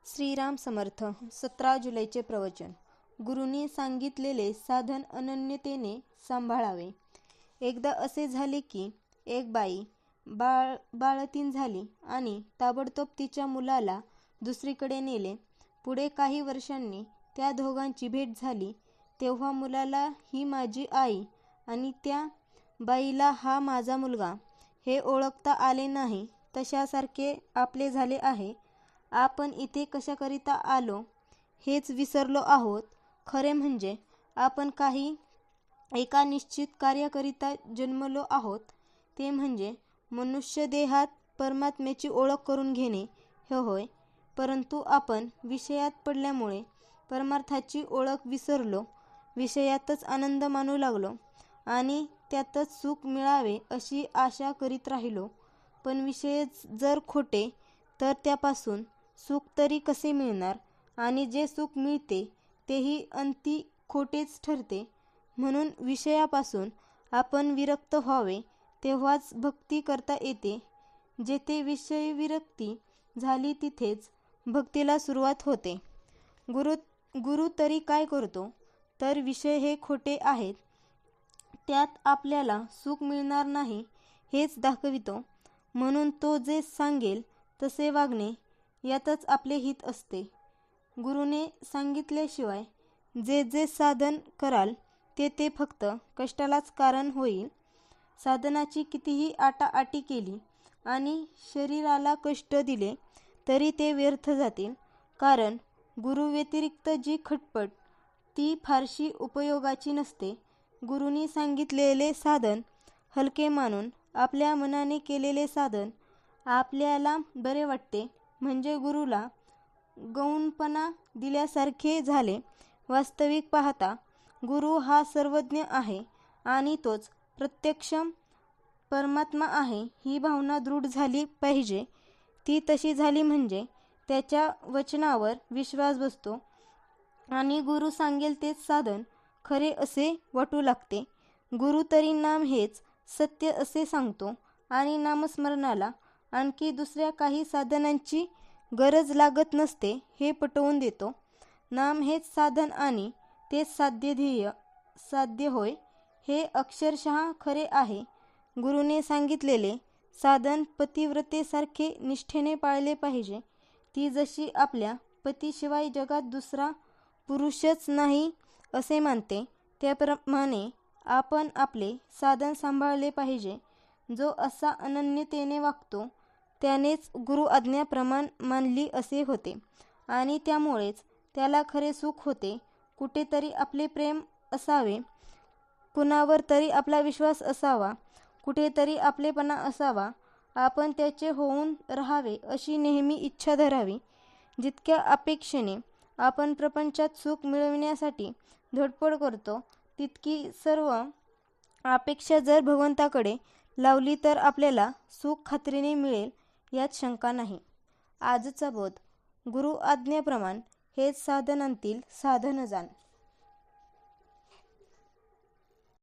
श्रीराम समर्थ. 17 जुलैचे प्रवचन. गुरूंनी सांगितलेले साधन अनन्यतेने सांभाळावे. एकदा असे झाले की एक बाई बाळंतीण झाली आणि ताबडतोब तिच्या मुलाला दुसरीकडे नेले. पुढे काही वर्षांनी त्या दोघांची भेट झाली तेव्हा मुलाला ही माझी आई आणि त्या बाईला हा माझा मुलगा हे ओळखता आले नाही. तशासारखे आपले झाले आहे. आपण इथे कशाकरिता आलो हेच विसरलो आहोत. खरे म्हणजे आपण काही एका निश्चित कार्याकरिता जन्मलो आहोत, ते म्हणजे मनुष्य देहात परमात्म्याची ओळख करून घेणे हे होय. परंतु आपण विषयात पडल्यामुळे परमार्थाची ओळख विसरलो, विषयातच आनंद मानू लागलो आणि त्यातच सुख मिळावे अशी आशा करीत राहिलो. पण विषय जर खोटे तर त्यापासून सुख तरी कसे मिळणार, आणि जे सुख मिळते तेही अंती खोटेच ठरते. म्हणून विषयापासून आपण विरक्त व्हावे, तेव्हाच भक्ती करता येते. जेथे विषयविरक्ती झाली तिथेच भक्तीला सुरुवात होते. गुरु तरी काय करतो तर विषय हे खोटे आहेत, त्यात आपल्याला सुख मिळणार नाही हेच दाखवितो. म्हणून तो जे सांगेल तसे वागणे यातच आपले हित असते. गुरुने सांगितल्याशिवाय जे जे साधन कराल ते फक्त कष्टालाच कारण होईल. साधनाची कितीही आटाआटी केली आणि शरीराला कष्ट दिले तरी ते व्यर्थ जातील. कारण गुरुव्यतिरिक्त जी खटपट ती फारशी उपयोगाची नसते. गुरुनी सांगितलेले साधन हलके मानून आपल्या मनाने केलेले साधन आपल्याला बरे वाटते, म्हणजे गुरुला गौणपणा दिल्यासारखे झाले. वास्तविक पाहता गुरु हा सर्वज्ञ आहे आणि तोच प्रत्यक्ष परमात्मा आहे ही भावना दृढ झाली पाहिजे. ती तशी झाली म्हणजे त्याच्या वचनावर विश्वास बसतो आणि गुरु सांगेल तेच साधन खरे असे वाटू लागते. गुरु तरी नाम हेच सत्य असे सांगतो आणि नामस्मरणाला आणखी दुसऱ्या काही साधनांची गरज लागत नसते हे पटवून देतो. नाम हेच साधन आणि तेच साध्य होय, हे अक्षरशः खरे आहे. गुरुने सांगितलेले साधन पतिव्रतेसारखे निष्ठेने पाळले पाहिजे. ती जशी आपल्या पतीशिवाय जगात दुसरा पुरुषच नाही असे मानते, त्याप्रमाणे आपण आपले साधन सांभाळले पाहिजे. जो असा अनन्यतेने वागतो त्यानेच गुरु आज्ञा प्रमाण मानली असे होते आणि त्यामुळेच त्याला खरे सुख होते. कुठेतरी आपले प्रेम असावे, कुणावर तरी आपला विश्वास असावा, कुठेतरी आपलेपणा असावा, आपण त्याचे होऊन राहावे अशी नेहमी इच्छा धरावी. जितक्या अपेक्षेने आपण प्रपंचात सुख मिळविण्यासाठी धडपड करतो तितकी सर्व अपेक्षा जर भगवंताकडे लावली तर आपल्याला सुख खात्रीने मिळेल यात शंका नाही. आजचा बोध. गुरु आज्ञेप्रमाण हेच साधनांतील साधन जाण.